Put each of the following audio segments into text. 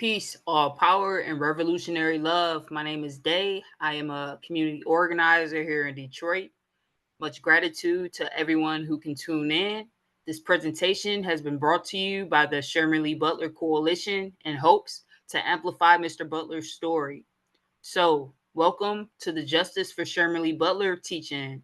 Peace, all power, and revolutionary love. My name is Day. I am a community organizer here in Detroit. Much gratitude to everyone who can tune in. This presentation has been brought to you by the Sherman Butler Coalition in hopes to amplify Mr. Butler's story. So, welcome to the Justice for Sherman Butler teach-in.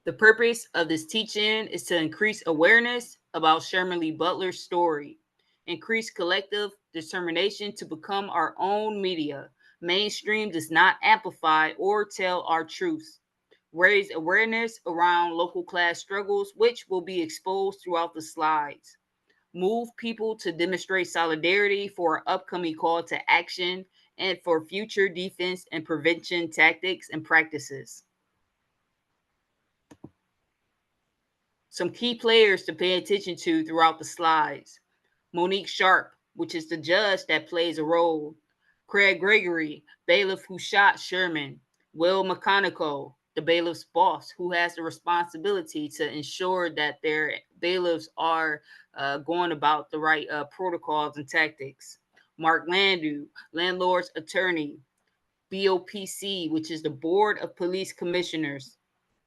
The purpose of this teach-in is to increase awareness about Sherman Butler's story, increase collective determination to become our own media. Mainstream does not amplify or tell our truths. Raise awareness around local class struggles, which will be exposed throughout the slides. Move people to demonstrate solidarity for our upcoming call to action and for future defense and prevention tactics and practices. Some key players to pay attention to throughout the slides. Monique Sharp, which is the judge that plays a role. Craig Gregory, bailiff who shot Sherman. Will McConaughey, the bailiff's boss, who has the responsibility to ensure that their bailiffs are going about the right protocols and tactics. Mark Landu, landlord's attorney. BOPC, which is the Board of Police Commissioners.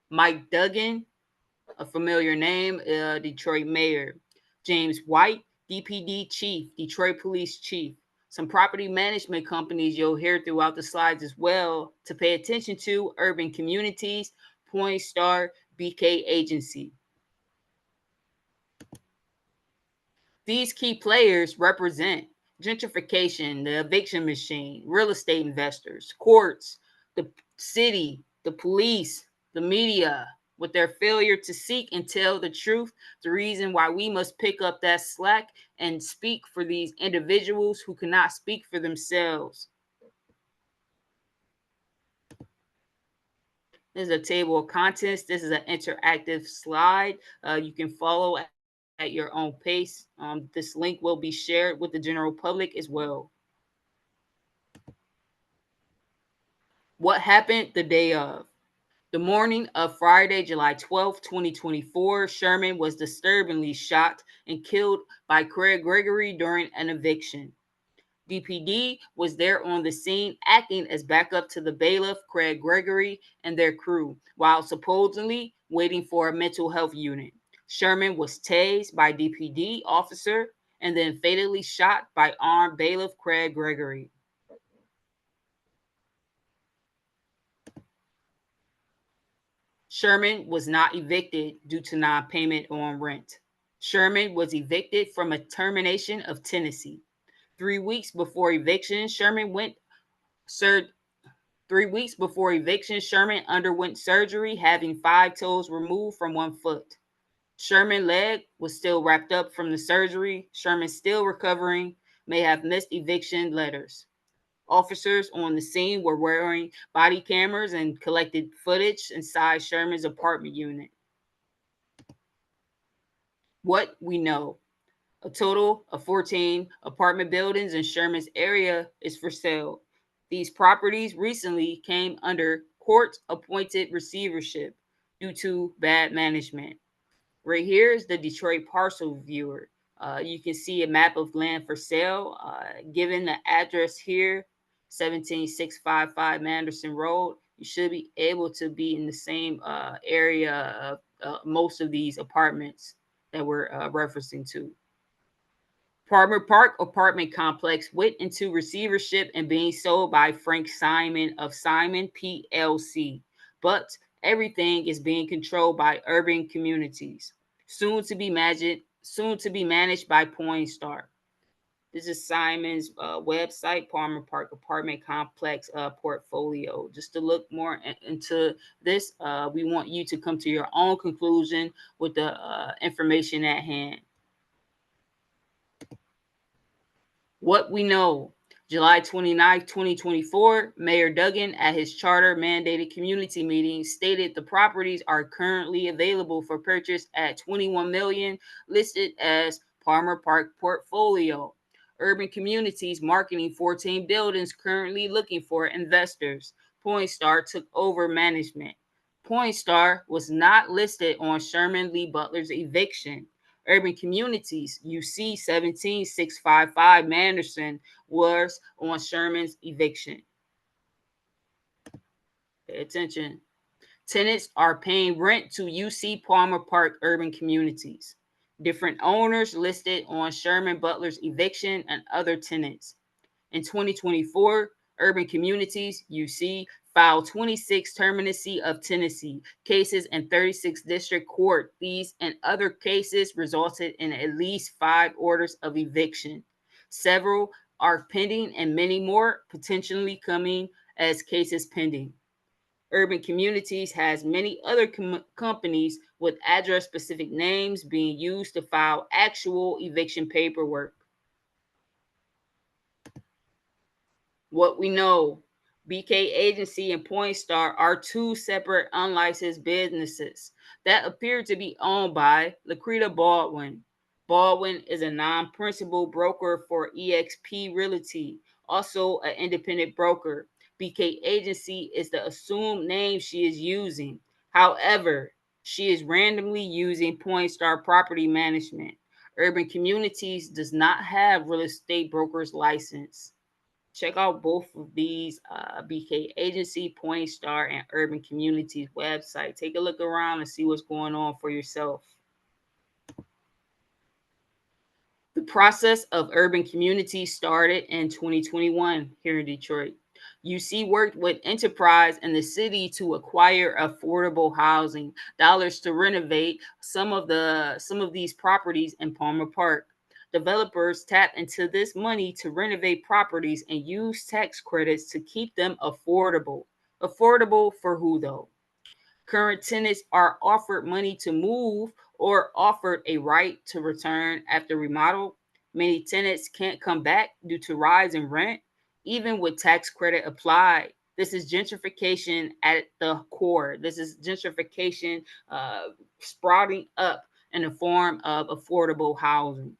Mike Duggan, a familiar name, Detroit mayor. James White, DPD chief, Detroit police chief. Some property management companies you'll hear throughout the slides as well to pay attention to: Urban Communities, Point Star, BK Agency. These key players represent gentrification, the eviction machine, real estate investors, courts, the city, the police, the media, with their failure to seek and tell the truth, the reason why we must pick up that slack and speak for these individuals who cannot speak for themselves. This is a table of contents. This is an interactive slide. You can follow at your own pace. This link will be shared with the general public as well. What happened the day of? The morning of Friday, July 12, 2024, Sherman was disturbingly shot and killed by Craig Gregory during an eviction. DPD was there on the scene acting as backup to the bailiff, Craig Gregory, and their crew, while supposedly waiting for a mental health unit. Sherman was tased by DPD officer and then fatally shot by armed bailiff Craig Gregory. Sherman was not evicted due to non-payment on rent. Sherman was evicted from a termination of tenancy. 3 weeks before eviction, Sherman underwent surgery, having 5 toes removed from 1 foot. Sherman's leg was still wrapped up from the surgery. Sherman still recovering, may have missed eviction letters. Officers on the scene were wearing body cameras and collected footage inside Sherman's apartment unit. What we know: a total of 14 apartment buildings in Sherman's area is for sale. These properties recently came under court-appointed receivership due to bad management. Right here is the Detroit parcel viewer. You can see a map of land for sale. Given the address here, 17655 Manderson Road, you should be able to be in the same area of most of these apartments that we're referencing to. Palmer Park apartment complex went into receivership and being sold by Frank Simon of Simon PLC, but everything is being controlled by Urban Communities, soon to be managed by Point Star. This is Simon's website, Palmer Park Apartment Complex portfolio. Just to look more into this, we want you to come to your own conclusion with the information at hand. What we know: July 29, 2024, Mayor Duggan at his charter-mandated community meeting stated the properties are currently available for purchase at $21 million, listed as Palmer Park portfolio. Urban Communities marketing 14 buildings, currently looking for investors. Point Star took over management. Point Star was not listed on Sherman Butler's eviction. Urban Communities, UC 17655 Manderson, was on Sherman's eviction. Pay attention. Tenants are paying rent to UC Palmer Park Urban Communities. Different owners listed on Sherman Butler's eviction and other tenants. In 2024, Urban Communities, UC, filed 26 terminacy of tenancy cases in 36 district court. These and other cases resulted in at least 5 orders of eviction. Several are pending and many more potentially coming as cases pending. Urban Communities has many other companies with address-specific names being used to file actual eviction paperwork. What we know, BK Agency and Point Star are two separate unlicensed businesses that appear to be owned by Lakrita Baldwin. Baldwin is a non-principal broker for EXP Realty, also an independent broker. BK Agency is the assumed name she is using. However, she is randomly using Point Star Property Management. Urban Communities does not have real estate broker's license. Check out both of these BK Agency, Point Star, and Urban Communities website. Take a look around and see what's going on for yourself. The process of Urban Communities started in 2021 here in Detroit. UC worked with Enterprise and the city to acquire affordable housing, dollars to renovate some of these properties in Palmer Park. Developers tap into this money to renovate properties and use tax credits to keep them affordable. Affordable for who though? Current tenants are offered money to move or offered a right to return after remodel. Many tenants can't come back due to rise in rent, even with tax credit applied. This is gentrification at the core. This is gentrification sprouting up in the form of affordable housing.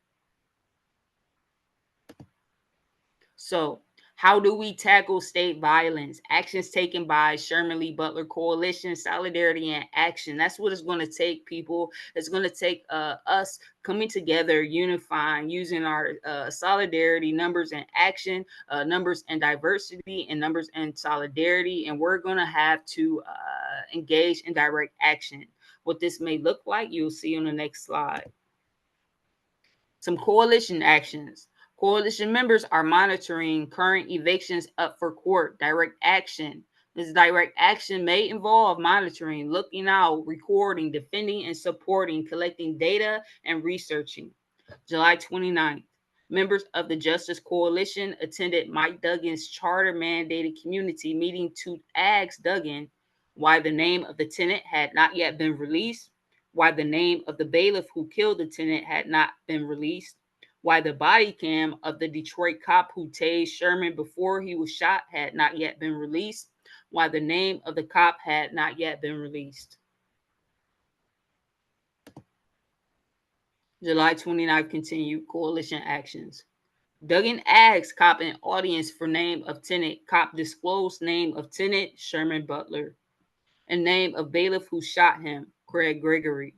So, how do we tackle state violence? Actions taken by Sherman Lee Butler Coalition, Solidarity and Action. That's what it's going to take, people. It's going to take us coming together, unifying, using our solidarity, numbers and action, numbers and diversity, and numbers and solidarity. And we're going to have to engage in direct action. What this may look like, you'll see on the next slide. Some coalition actions. Coalition members are monitoring current evictions up for court. Direct action. This direct action may involve monitoring, looking out, recording, defending, and supporting, collecting data, and researching. July 29th. Members of the Justice Coalition attended Mike Duggan's charter-mandated community meeting to ask Duggan why the name of the tenant had not yet been released, why the name of the bailiff who killed the tenant had not been released, why the body cam of the Detroit cop who tased Sherman before he was shot had not yet been released, why the name of the cop had not yet been released. July 29th, continued coalition actions. Duggan asked cop in audience for name of tenant. Cop disclosed name of tenant, Sherman Butler, and name of bailiff who shot him, Craig Gregory.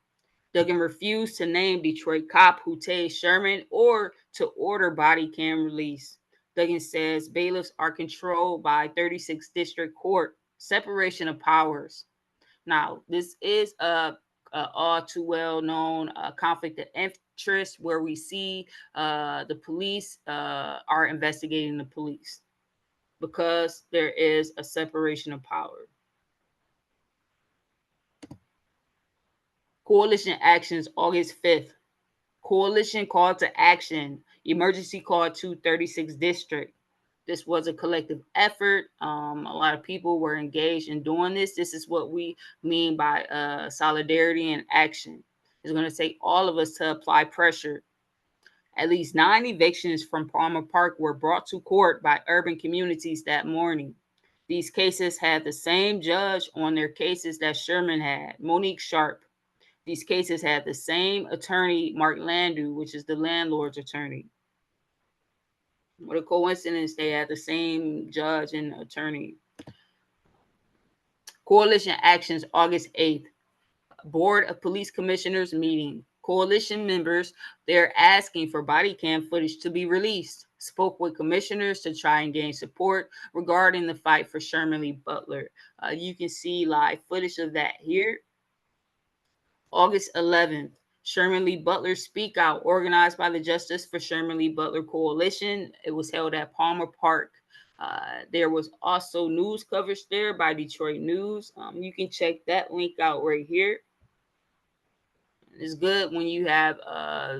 Duggan refused to name Detroit cop who tased Sherman or to order body cam release. Duggan says bailiffs are controlled by 36th District Court, separation of powers. Now, this is a all too well known conflict of interest where we see the police are investigating the police because there is a separation of power. Coalition actions, August 5th. Coalition call to action, emergency call to 36th District. This was a collective effort. A lot of people were engaged in doing this. This is what we mean by solidarity and action. It's going to take all of us to apply pressure. At least 9 evictions from Palmer Park were brought to court by Urban Communities that morning. These cases had the same judge on their cases that Sherman had, Monique Sharp. These cases had the same attorney, Mark Landu, which is the landlord's attorney. What a coincidence, they had the same judge and attorney. Coalition actions, August 8th. Board of Police Commissioners meeting. Coalition members, they're asking for body cam footage to be released. Spoke with commissioners to try and gain support regarding the fight for Sherman Lee Butler. You can see live footage of that here. August 11th, Sherman Lee Butler Speak Out, organized by the Justice for Sherman Lee Butler Coalition. It was held at Palmer Park. There was also news coverage there by Detroit News. You can check that link out right here. It's good when you have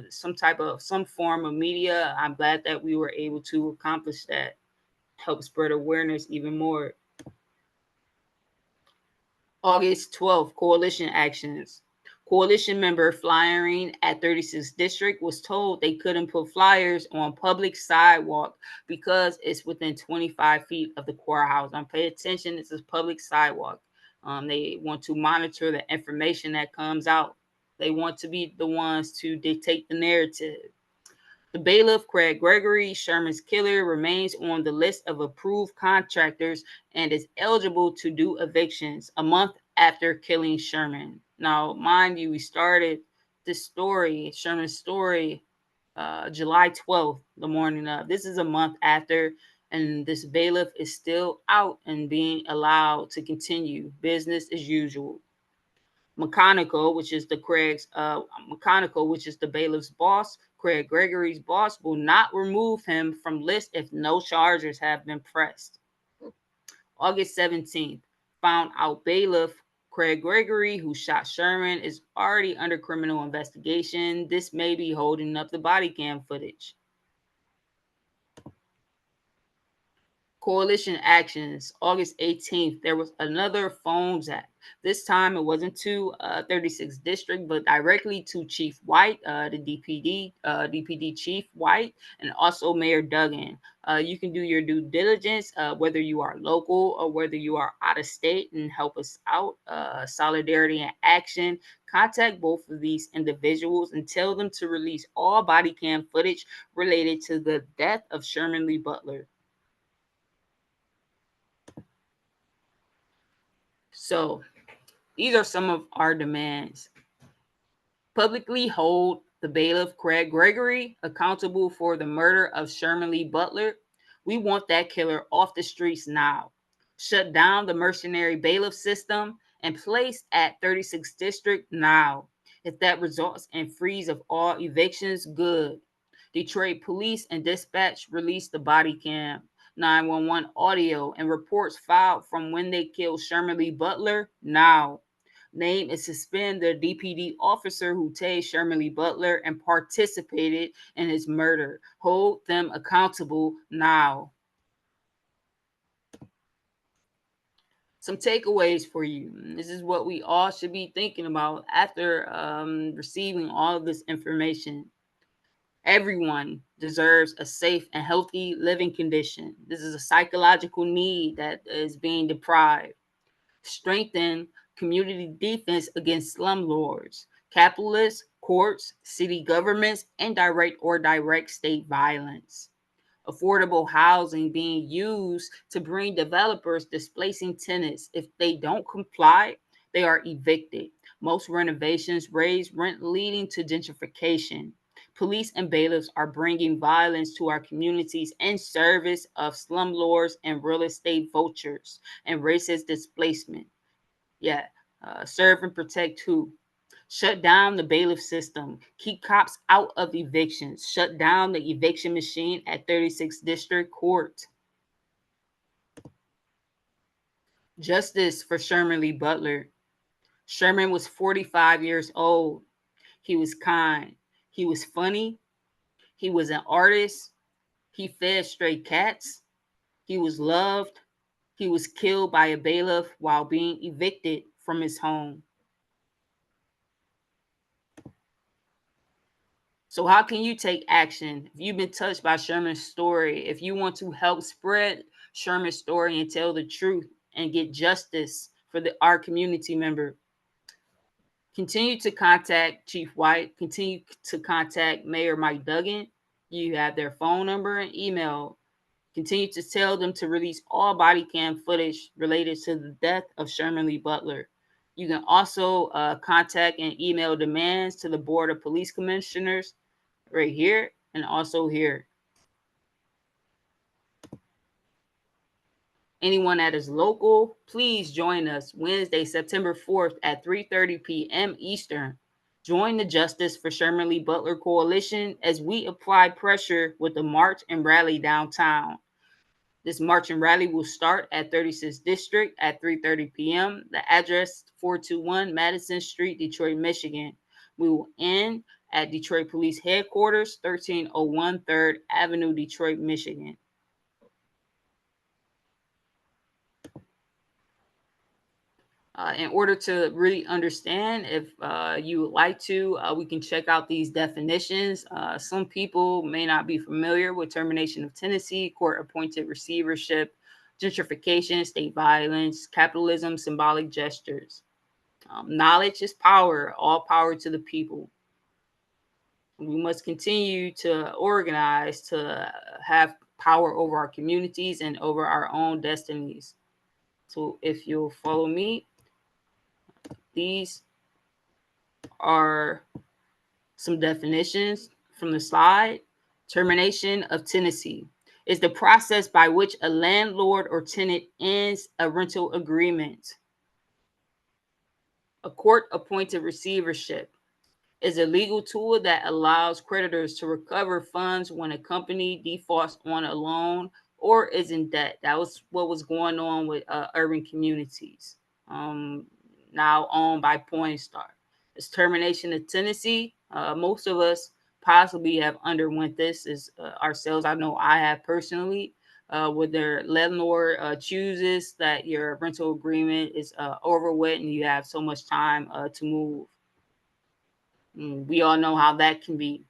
some form of media. I'm glad that we were able to accomplish that, help spread awareness even more. August 12th, coalition actions. Coalition member flyering at 36th District was told they couldn't put flyers on public sidewalk because it's within 25 feet of the courthouse. Pay attention, this is public sidewalk. They want to monitor the information that comes out. They want to be the ones to dictate the narrative. The bailiff, Craig Gregory, Sherman's killer, remains on the list of approved contractors and is eligible to do evictions a month after killing Sherman. Now, mind you, we started this story, Sherman's story, July 12th, the morning of. This is a month after, and this bailiff is still out and being allowed to continue business as usual. Mechanical, which is the bailiff's boss, Craig Gregory's boss, will not remove him from list if no charges have been pressed. August 17th, found out bailiff Craig Gregory, who shot Sherman, is already under criminal investigation. This may be holding up the body cam footage. Coalition actions. August 18th, there was another phone tap. This time it wasn't to 36th District, but directly to Chief White, the DPD Chief White, and also Mayor Duggan. You can do your due diligence, whether you are local or whether you are out of state, and help us out. Solidarity and action. Contact both of these individuals and tell them to release all body cam footage related to the death of Sherman Lee Butler. So these are some of our demands. Publicly hold the bailiff Craig Gregory accountable for the murder of Sherman Lee Butler. We want that killer off the streets now. Shut down the mercenary bailiff system and place at 36th District now. If that results in freeze of all evictions, good. Detroit Police and Dispatch released the body cam, 911 audio, and reports filed from when they killed Sherman Lee Butler now. Name and suspend the DPD officer who tased Sherman Lee Butler and participated in his murder. Hold them accountable now. Some takeaways for you. This is what we all should be thinking about after receiving all of this information. Everyone deserves a safe and healthy living condition. This is a psychological need that is being deprived. Strengthen community defense against slumlords, capitalists, courts, city governments, and direct state violence. Affordable housing being used to bring developers displacing tenants. If they don't comply, they are evicted. Most renovations raise rent, leading to gentrification. Police and bailiffs are bringing violence to our communities in service of slumlords and real estate vultures and racist displacement. Serve and protect who? Shut down the bailiff system. Keep cops out of evictions. Shut down the eviction machine at 36th District Court. Justice for Sherman Lee Butler. Sherman was 45 years old. He was kind. He was funny. He was an artist. He fed stray cats. He was loved. He was killed by a bailiff while being evicted from his home. So how can you take action? If you've been touched by Sherman's story, if you want to help spread Sherman's story and tell the truth and get justice for our community member, continue to contact Chief White, continue to contact Mayor Mike Duggan. You have their phone number and email. Continue to tell them to release all body cam footage related to the death of Sherman Lee Butler. You can also contact and email demands to the Board of Police Commissioners right here and also here. Anyone that is local, please join us Wednesday, September 4th at 3:30 p.m. Eastern. Join the Justice for Sherman Lee Butler Coalition as we apply pressure with the march and rally downtown. This march and rally will start at 36th District at 3:30 p.m. The address 421 Madison Street, Detroit, Michigan. We will end at Detroit Police Headquarters, 1301 3rd Avenue, Detroit, Michigan. In order to really understand, if you would like to, we can check out these definitions. Some people may not be familiar with termination of tenancy, court-appointed receivership, gentrification, state violence, capitalism, symbolic gestures. Knowledge is power, all power to the people. We must continue to organize to have power over our communities and over our own destinies. So if you'll follow me, these are some definitions from the slide. Termination of tenancy is the process by which a landlord or tenant ends a rental agreement. A court-appointed receivership is a legal tool that allows creditors to recover funds when a company defaults on a loan or is in debt. That was what was going on with urban communities, now owned by Pornstar. It's termination of tenancy. Most of us possibly have underwent this as ourselves. I know I have personally. Where their landlord chooses that your rental agreement is over with and you have so much time to move. We all know how that can be.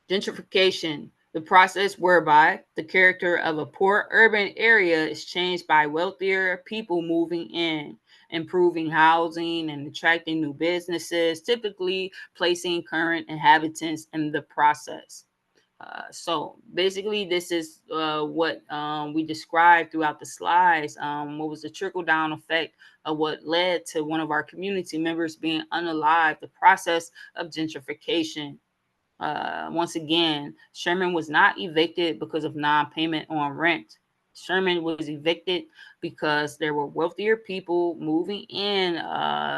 Gentrification, the process whereby the character of a poor urban area is changed by wealthier people moving in, improving housing and attracting new businesses, typically placing current inhabitants in the process. So basically, this is what we described throughout the slides. What was the trickle down effect of what led to one of our community members being unalived, the process of gentrification. Once again, Sherman was not evicted because of non-payment on rent. Sherman was evicted because there were wealthier people moving in,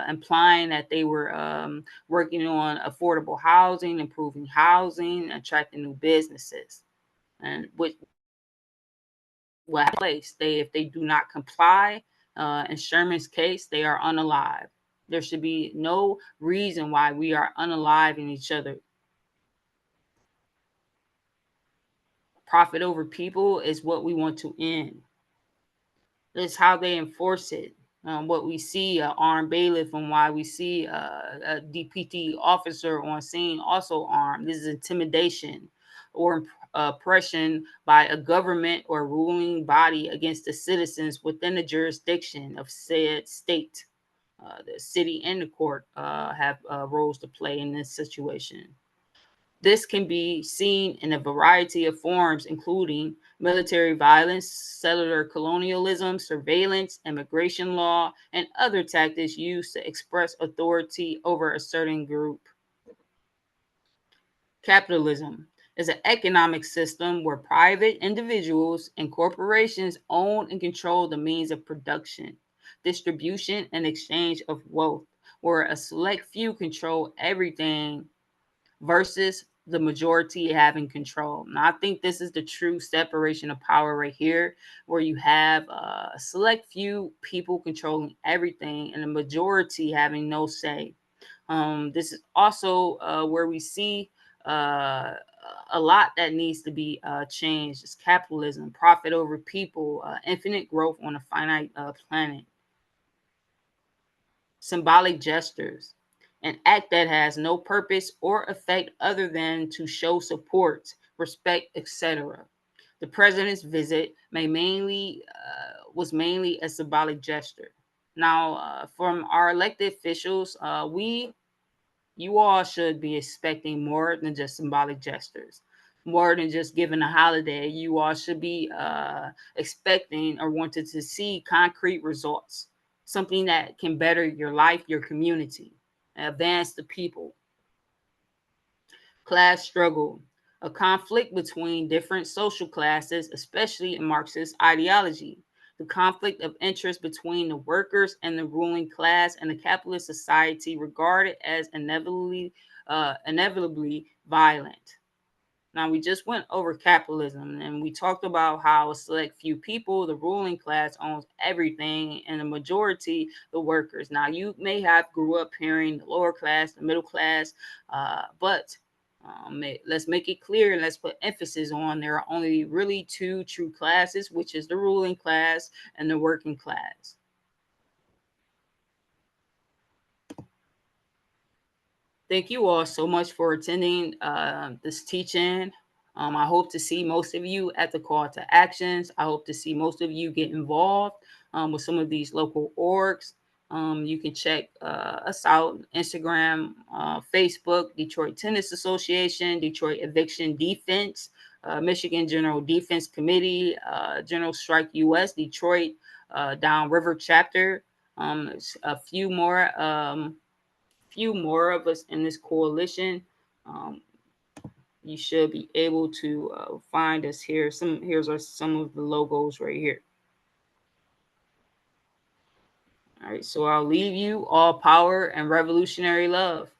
implying that they were working on affordable housing, improving housing, attracting new businesses. And what place if they do not comply, in Sherman's case, they are unalive. There should be no reason why we are unaliving each other. Profit over people is what we want to end. It's how they enforce it. What we see, armed bailiff, and why we see a DPT officer on scene also armed. This is intimidation or oppression by a government or ruling body against the citizens within the jurisdiction of said state. The city and the court have roles to play in this situation. This can be seen in a variety of forms, including military violence, settler colonialism, surveillance, immigration law, and other tactics used to express authority over a certain group. Capitalism is an economic system where private individuals and corporations own and control the means of production, distribution, and exchange of wealth, where a select few control everything versus the majority having control. Now, I think this is the true separation of power right here, where you have a select few people controlling everything and the majority having no say. This is also where we see a lot that needs to be changed. It's capitalism, profit over people, infinite growth on a finite planet. Symbolic gestures, an act that has no purpose or effect other than to show support, respect, etc. The president's visit was mainly a symbolic gesture. Now, from our elected officials, you all should be expecting more than just symbolic gestures, more than just giving a holiday. You all should be expecting or wanted to see concrete results. something that can better your life, your community, and advance the people. Class struggle, a conflict between different social classes, especially in Marxist ideology. The conflict of interest between the workers and the ruling class and the capitalist society regarded as inevitably violent. Now, we just went over capitalism and we talked about how a select few people, the ruling class, owns everything, and the majority, the workers. Now, you may have grew up hearing the lower class, the middle class, but let's make it clear and let's put emphasis on there are only really two true classes, which is the ruling class and the working class. Thank you all so much for attending this teaching. I hope to see most of you at the call to actions. I hope to see most of you get involved with some of these local orgs. You can check us out Instagram, Facebook, Detroit Tenants Association, Detroit Eviction Defense, Michigan General Defense Committee, General Strike US, Detroit Downriver Chapter. There's a few more of us in this coalition. Um, you should be able to find us here. Here's some of the logos right here. All right, so I'll leave you all power and revolutionary love.